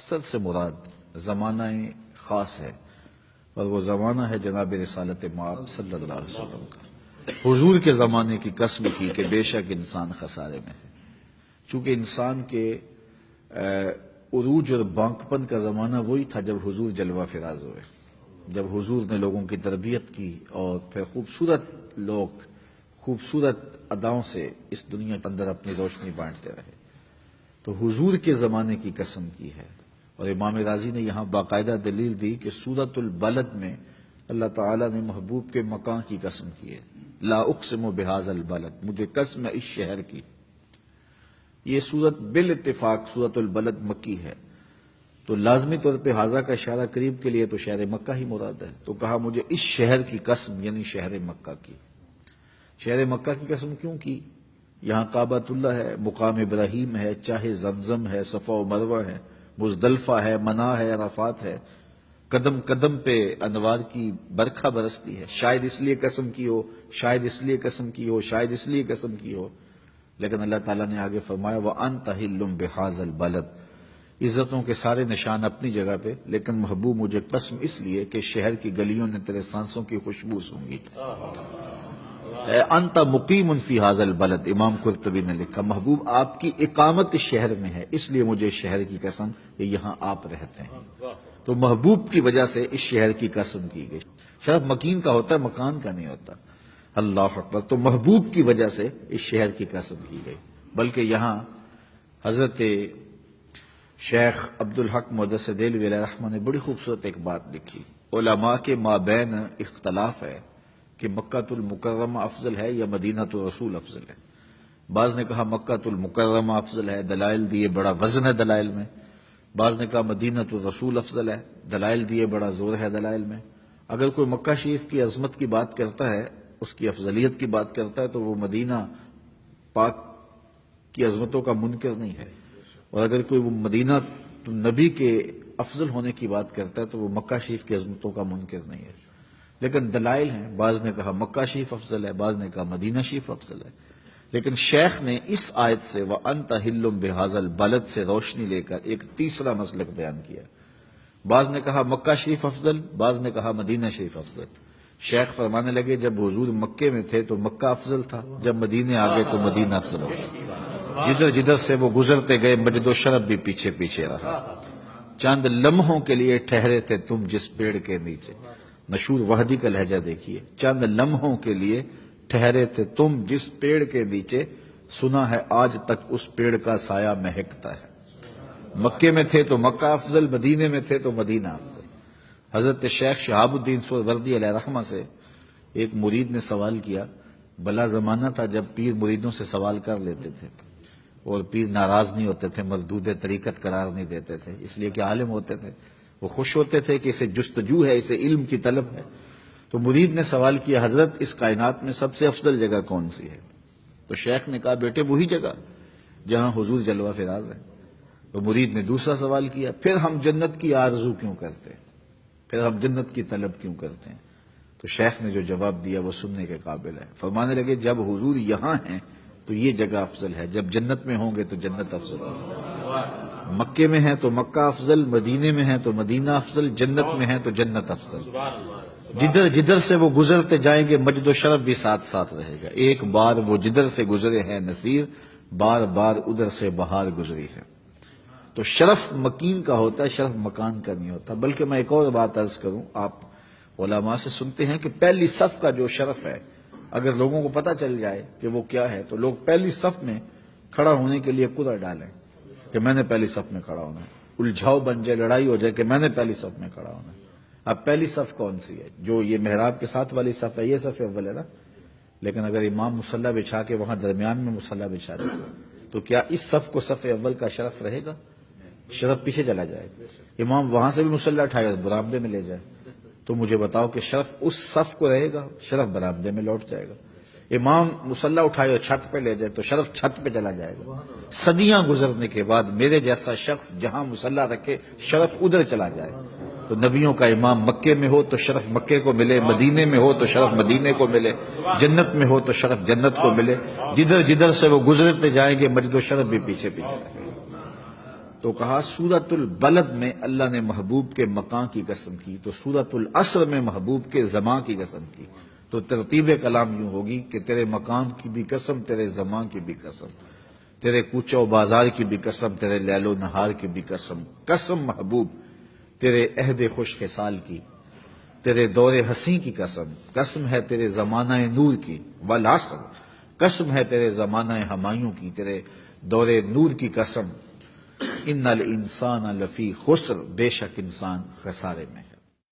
مقصد سے مراد زمانہ خاص ہے، اور وہ زمانہ ہے جناب رسالت مآب صلی اللہ علیہ وسلم کا۔ حضور کے زمانے کی قسم کی کہ بے شک انسان خسارے میں ہے، چونکہ انسان کے عروج اور بانکپن کا زمانہ وہی تھا جب حضور جلوہ فراز ہوئے، جب حضور نے لوگوں کی تربیت کی اور پھر خوبصورت لوگ خوبصورت اداؤں سے اس دنیا کے اندر اپنی روشنی بانٹتے رہے، تو حضور کے زمانے کی قسم کی ہے۔ اور امام رازی نے یہاں باقاعدہ دلیل دی کہ سورۃ البلد میں اللہ تعالیٰ نے محبوب کے مکان کی قسم کی ہے، لا اقسم بہذا البلد، مجھے قسم ہے اس شہر کی۔ یہ سورت بالاتفاق سورۃ البلد مکی ہے، تو لازمی طور پہ حاضہ کا اشارہ قریب کے لیے تو شہر مکہ ہی مراد ہے، تو کہا مجھے اس شہر کی قسم، یعنی شہر مکہ کی۔ شہر مکہ کی قسم کیوں کی؟ یہاں کعبۃ اللہ ہے، مقام ابراہیم ہے، چاہے زمزم ہے، صفا و مروہ ہے، مزدلفہ ہے، منا ہے، عرفات ہے، قدم قدم پہ انوار کی برکھا برستی ہے۔ شاید اس لیے قسم کی ہو، شاید اس لیے قسم کی ہو، شاید اس لیے قسم کی ہو، لیکن اللہ تعالیٰ نے آگے فرمایا وَأَنْتَ حِلٌّ بِهَٰذَا الْبَلَدِ، عزتوں کے سارے نشان اپنی جگہ پہ، لیکن محبوب مجھے قسم اس لیے کہ شہر کی گلیوں نے تیرے سانسوں کی خوشبو سونگی۔ انت مقیم فی ھذا البلد، امام قرطبی نے لکھا محبوب آپ کی اقامت اس شہر میں ہے، اس لیے مجھے شہر کی قسم کہ یہاں آپ رہتے ہیں، تو محبوب کی وجہ سے اس شہر کی قسم کی گئی۔ شرف مکین کا ہوتا ہے، مکان کا نہیں ہوتا۔ اللہ اکبر، تو محبوب کی وجہ سے اس شہر کی قسم کی گئی۔ بلکہ یہاں حضرت شیخ عبدالحق محدث دہلوی علیہ رحمہ نے بڑی خوبصورت ایک بات لکھی، علماء کے مابین اختلاف ہے کہ مکہ المکرمہ افضل ہے یا مدینہ الرسول افضل ہے۔ بعض نے کہا مکہ المکرمہ افضل ہے، دلائل دیے، بڑا وزن ہے دلائل میں۔ بعض نے کہا مدینہ الرسول افضل ہے، دلائل دیے، بڑا زور ہے دلائل میں۔ اگر کوئی مکہ شریف کی عظمت کی بات کرتا ہے، اس کی افضلیت کی بات کرتا ہے، تو وہ مدینہ پاک کی عظمتوں کا منکر نہیں ہے، اور اگر کوئی وہ مدینہ نبی کے افضل ہونے کی بات کرتا ہے تو وہ مکہ شریف کی عظمتوں کا منکر نہیں ہے۔ لیکن دلائل ہیں، بعض نے کہا مکہ شریف افضل ہے، بعض نے کہا مدینہ شریف افضل ہے۔ لیکن شیخ نے اس آیت سے وَأَنْتَ حِلٌّ بِهَٰذَا الْبَلَدِ سے روشنی لے کر ایک تیسرا مسلک بیان کیا۔ بعض نے کہا مکہ شریف افضل، بعض نے کہا مدینہ شریف افضل۔ شیخ فرمانے لگے جب حضور مکے میں تھے تو مکہ افضل تھا، جب مدینے آ گئے تو مدینہ افضل ہو گیا۔ جدھر جدھر سے وہ گزرتے گئے مجد و شرف بھی پیچھے پیچھے رہا۔ چند لمحوں کے لیے ٹھہرے تھے تم جس پیڑ کے نیچے، مشہور وحدی کا لہجہ دیکھیے، چند لمحوں کے لیے ٹھہرے تھے تم جس پیڑ کے نیچے، سنا ہے آج تک اس پیڑ کا سایہ مہکتا ہے۔ مکے میں تھے تو مکہ افضل، مدینے میں تھے تو مدینہ افضل۔ حضرت شیخ شہاب الدین سہروردی علیہ رحمہ سے ایک مرید نے سوال کیا، بلا زمانہ تھا جب پیر مریدوں سے سوال کر لیتے تھے اور پیر ناراض نہیں ہوتے تھے، مردود طریقت قرار نہیں دیتے تھے، اس لیے کہ عالم ہوتے تھے، وہ خوش ہوتے تھے کہ اسے جستجو ہے، اسے علم کی طلب ہے۔ تو مرید نے سوال کیا حضرت اس کائنات میں سب سے افضل جگہ کون سی ہے؟ تو شیخ نے کہا بیٹے وہی جگہ جہاں حضور جلوہ فراز ہے۔ تو مرید نے دوسرا سوال کیا پھر ہم جنت کی آرزو کیوں کرتے ہیں، پھر ہم جنت کی طلب کیوں کرتے ہیں؟ تو شیخ نے جو جواب دیا وہ سننے کے قابل ہے۔ فرمانے لگے جب حضور یہاں ہیں تو یہ جگہ افضل ہے، جب جنت میں ہوں گے تو جنت افضل ہے۔ مکے میں ہیں تو مکہ افضل، مدینے میں ہیں تو مدینہ افضل، جنت میں ہیں تو جنت افضل۔ جدھر جدھر سے وہ گزرتے جائیں گے مجد و شرف بھی ساتھ ساتھ رہے گا۔ ایک بار وہ جدھر سے گزرے ہیں نصیر، بار بار ادھر سے بہار گزری ہے۔ تو شرف مکین کا ہوتا ہے، شرف مکان کا نہیں ہوتا۔ بلکہ میں ایک اور بات عرض کروں، آپ علماء سے سنتے ہیں کہ پہلی صف کا جو شرف ہے اگر لوگوں کو پتہ چل جائے کہ وہ کیا ہے تو لوگ پہلی صف میں کھڑا ہونے کے لیے قدر ڈالیں کہ میں نے پہلی صف میں کھڑا ہونا ہے، الجھاؤ بن جائے، لڑائی ہو جائے کہ میں نے پہلی صف میں کھڑا ہونا ہے۔ اب پہلی صف کون سی ہے؟ جو یہ محراب کے ساتھ والی صف ہے، یہ صف اول ہے نا۔ لیکن اگر امام مصلی بچھا کے وہاں درمیان میں مصلی بچھا دے تو کیا اس صف کو صف اول کا شرف رہے گا؟ شرف پیچھے چلا جائے گا۔ امام وہاں سے بھی مصلی اٹھائے گا برآمدے میں لے جائے تو مجھے بتاؤ کہ شرف اس صف کو رہے گا؟ شرف برآمدے میں لوٹ جائے گا۔ امام مصلی اٹھائے اور چھت پہ لے جائے تو شرف چھت پہ چلا جائے گا۔ صدیاں گزرنے کے بعد میرے جیسا شخص جہاں مصلی رکھے شرف ادھر چلا جائے تو نبیوں کا امام مکے میں ہو تو شرف مکے کو ملے، مدینے میں ہو تو شرف مدینے کو ملے، جنت میں ہو تو شرف جنت کو ملے۔ جدھر جدھر سے وہ گزرتے جائیں گے مجد و شرف بھی پیچھے پیچھے رہے گا۔ تو کہا سورۃ البلد میں اللہ نے محبوب کے مکان کی قسم کی، تو سورۃ العصر میں محبوب کے زمان کی قسم کی. تو ترتیب کلام یوں ہوگی کہ تیرے مقام کی بھی قسم، تیرے زمان کی بھی قسم، تیرے کوچہ و بازار کی بھی قسم، تیرے لیل و نہار کی بھی قسم. قسم محبوب تیرے عہد خوش خصال کی، تیرے دور حسین کی قسم. قسم ہے تیرے زمانہ نور کی. والعصر قسم ہے تیرے زمانہ ہمایوں کی، تیرے دور نور کی قسم. ان الانسان لفی خسر بے شک انسان خسارے میں ہے.